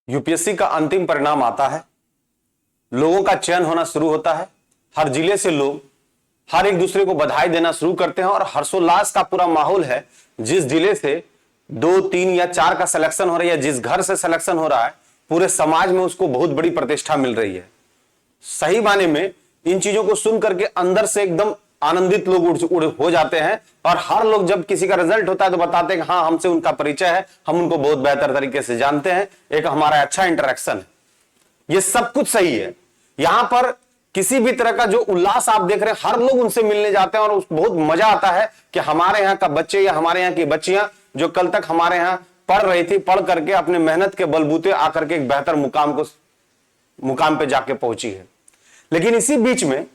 UPSC का अंतिम परिणाम आता है, लोगों का चयन होना शुरू होता है। हर जिले से लोग हर एक दूसरे को बधाई देना शुरू करते हैं और हर्षोल्लास का पूरा माहौल है। जिस जिले से 2, 3 या 4 का सिलेक्शन हो रहा है या जिस घर से सिलेक्शन हो रहा है, पूरे समाज में उसको बहुत बड़ी प्रतिष्ठा मिल रही है। सही माने में इन चीजों को सुन करके अंदर से एकदम आनंदित लोग हो जाते हैं और हर लोग जब किसी का रिजल्ट होता है तो बताते हैं कि हाँ, हमसे उनका परिचय है, हम उनको बहुत बेहतर तरीके से जानते हैं, एक हमारा अच्छा इंटरेक्शन है। ये सब कुछ सही है। यहां पर किसी भी तरह का जो उल्लास आप देख रहे हैं, हर लोग उनसे मिलने जाते हैं और बहुत मजा आता है कि हमारे यहाँ का बच्चे या हमारे यहाँ की बच्चियां जो कल तक हमारे यहाँ पढ़ रही थी, पढ़ करके अपने मेहनत के बलबूते आकर के एक बेहतर मुकाम पे जाके पहुंची है। लेकिन इसी बीच में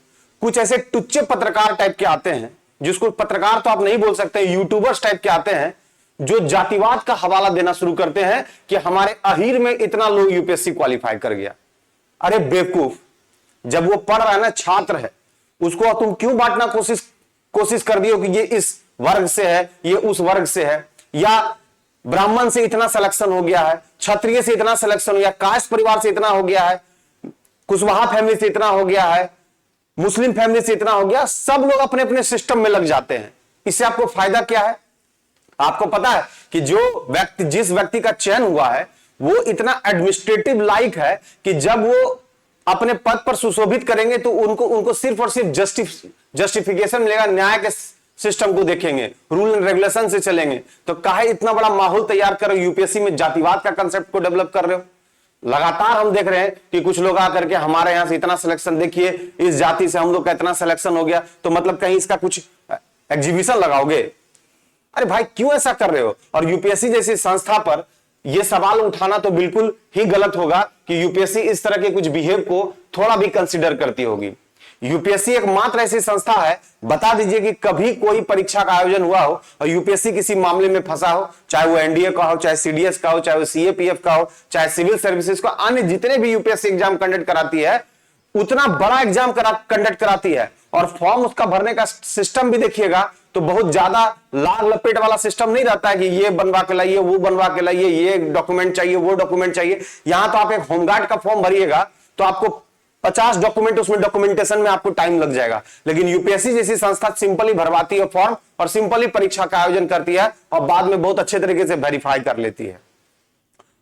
कुछ ऐसे टुच्चे पत्रकार टाइप के आते हैं, जिसको पत्रकार तो आप नहीं बोल सकते, यूट्यूबर्स टाइप के आते हैं, जो जातिवाद का हवाला देना शुरू करते हैं कि हमारे अहीर में इतना लोग यूपीएससी क्वालिफाई कर गया। अरे बेवकूफ, जब वो पढ़ रहा है ना, छात्र है, उसको तुम क्यों बांटना कोशिश कर दियो कि ये इस वर्ग से है, ये उस वर्ग से है, या ब्राह्मण से इतना सिलेक्शन हो गया है, क्षत्रिय से इतना सिलेक्शन हो गया, कास्ट परिवार से इतना हो गया है, कुशवाहा फैमिली से इतना हो गया है, मुस्लिम फैमिली से इतना हो गया। सब लोग अपने अपने सिस्टम में लग जाते हैं। इससे आपको फायदा क्या है? आपको पता है कि जिस व्यक्ति का चयन हुआ है वो इतना एडमिनिस्ट्रेटिव लायक है कि जब वो अपने पद पर सुशोभित करेंगे तो उनको सिर्फ और सिर्फ जस्टिफिकेशन मिलेगा, न्याय के सिस्टम को देखेंगे, रूल एंड रेगुलेशन से चलेंगे। तो काहे इतना बड़ा माहौल तैयार कर रहे हो, यूपीएससी में जातिवाद का कंसेप्ट को डेवलप कर रहे हो। लगातार हम देख रहे हैं कि कुछ लोग आकर के हमारे यहां से इतना सिलेक्शन, देखिए इस जाति से हम लोग का इतना सिलेक्शन हो गया, तो मतलब कहीं इसका कुछ एग्जीबिशन लगाओगे? अरे भाई, क्यों ऐसा कर रहे हो? और यूपीएससी जैसी संस्था पर यह सवाल उठाना तो बिल्कुल ही गलत होगा कि यूपीएससी इस तरह के कुछ बिहेव को थोड़ा भी कंसीडर करती होगी। यूपीएससी एक मात्र ऐसी संस्था है, बता दीजिए कि कभी कोई परीक्षा का आयोजन हुआ हो और यूपीएससी किसी मामले में फंसा हो, चाहे वो एनडीए का हो, चाहे सीडीएस का हो, चाहे वो सीएपीएफ का हो, चाहे सिविल सर्विसेज का, अन्य जितने भी यूपीएससी एग्जाम कंडक्ट कराती है, उतना बड़ा एग्जाम कंडक्ट कराती है और फॉर्म उसका भरने का सिस्टम भी देखिएगा तो बहुत ज्यादा लाल लपेट वाला सिस्टम नहीं रहता है कि ये बनवा के लाइए, वो बनवा के लाइए, ये डॉक्यूमेंट चाहिए, वो डॉक्यूमेंट चाहिए। यहां तो आप एक होमगार्ड का फॉर्म भरिएगा तो आपको 50 डॉक्यूमेंट, उसमें डॉक्यूमेंटेशन में आपको टाइम लग जाएगा। लेकिन यूपीएससी जैसी संस्था सिंपली भरवाती है फॉर्म और सिंपली परीक्षा का आयोजन करती है और बाद में बहुत अच्छे तरीके से वेरीफाई कर लेती है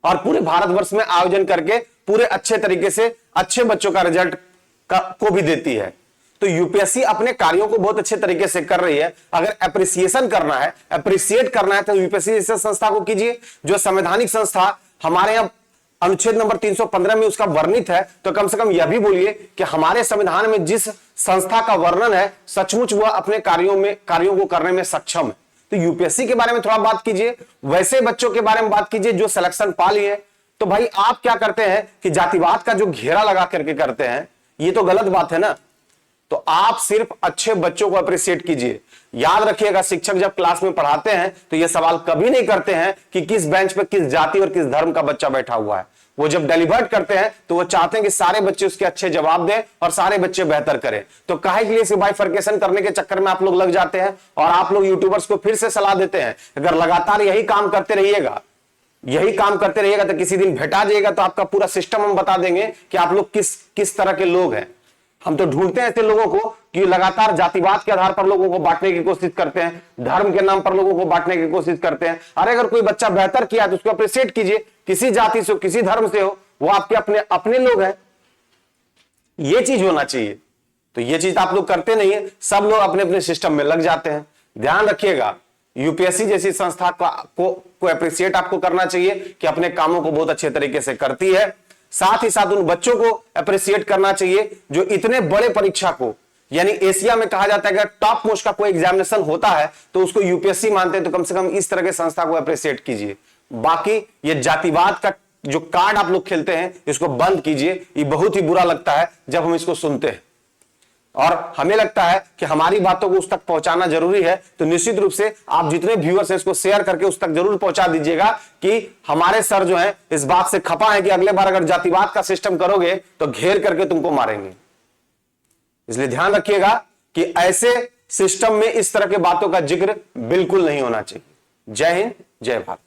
और पूरे भारतवर्ष में आयोजन करके पूरे अच्छे तरीके से अच्छे बच्चों का रिजल्ट को भी देती है। तो यूपीएससी अपने कार्यों को बहुत अच्छे तरीके से कर रही है। अगर अप्रिसिएशन करना है, अप्रिसिएट करना है, तो यूपीएससी जैसे संस्था को कीजिए। जो संवैधानिक संस्था हमारे यहाँ अनुच्छेद नंबर 315 में उसका वर्णित है, तो कम से कम यह भी बोलिए कि हमारे संविधान में जिस संस्था का वर्णन है, सचमुच वह अपने कार्यों को करने में सक्षम है। तो यूपीएससी के बारे में थोड़ा बात कीजिए, वैसे बच्चों के बारे में बात कीजिए जो सिलेक्शन पा लिए। तो भाई आप क्या करते हैं कि जातिवाद का जो घेरा लगा करके करते हैं, ये तो गलत बात है ना। तो आप सिर्फ अच्छे बच्चों को अप्रिशिएट कीजिए। याद रखिएगा, शिक्षक जब क्लास में पढ़ाते हैं तो ये सवाल कभी नहीं करते हैं कि किस बेंच पे किस जाति और किस धर्म का बच्चा बैठा हुआ है। वो जब डिलीवर्ट करते हैं तो वो चाहते हैं कि सारे बच्चे उसके अच्छे जवाब दें और सारे बच्चे बेहतर करें। तो काहे के लिए इसे बाइफरकेशन करने के चक्कर में आप लोग लग जाते हैं और आप लोग यूट्यूबर्स को फिर से सलाह देते हैं, अगर लगातार यही काम करते रहिएगा तो किसी दिन भेटा जाएगा तो आपका पूरा सिस्टम हम बता देंगे कि आप लोग किस तरह के लोग हैं। हम तो ढूंढते हैं ऐसे लोगों को कि लगातार जातिवाद के आधार पर लोगों को बांटने की कोशिश करते हैं, धर्म के नाम पर लोगों को बांटने की कोशिश करते हैं। अरे अगर कोई बच्चा बेहतर किया तो उसको अप्रिशिएट कीजिए, किसी जाति से हो, किसी धर्म से हो, वो आपके अपने लोग हैं। ये चीज होना चाहिए। तो ये चीज आप लोग करते नहीं है, सब लोग अपने अपने सिस्टम में लग जाते हैं। ध्यान रखिएगा, यूपीएससी जैसी संस्था को अप्रिशिएट आपको करना चाहिए कि अपने कामों को बहुत अच्छे तरीके से करती है। साथ ही साथ उन बच्चों को अप्रिशिएट करना चाहिए जो इतने बड़े परीक्षा को, यानी एशिया में कहा जाता है कि टॉप मोस्ट का कोई एग्जामिनेशन होता है तो उसको यूपीएससी मानते हैं। तो कम से कम इस तरह के संस्था को अप्रिशिएट कीजिए। बाकी ये जातिवाद का जो कार्ड आप लोग खेलते हैं, इसको बंद कीजिए। ये बहुत ही बुरा लगता है जब हम इसको सुनते हैं और हमें लगता है कि हमारी बातों को उस तक पहुंचाना जरूरी है। तो निश्चित रूप से आप जितने व्यूअर्स हैं इसको शेयर करके उस तक जरूर पहुंचा दीजिएगा कि हमारे सर जो हैं इस बात से खपा है कि अगले बार अगर जातिवाद का सिस्टम करोगे तो घेर करके तुमको मारेंगे। इसलिए ध्यान रखिएगा कि ऐसे सिस्टम में इस तरह के बातों का जिक्र बिल्कुल नहीं होना चाहिए। जय हिंद, जय भारत।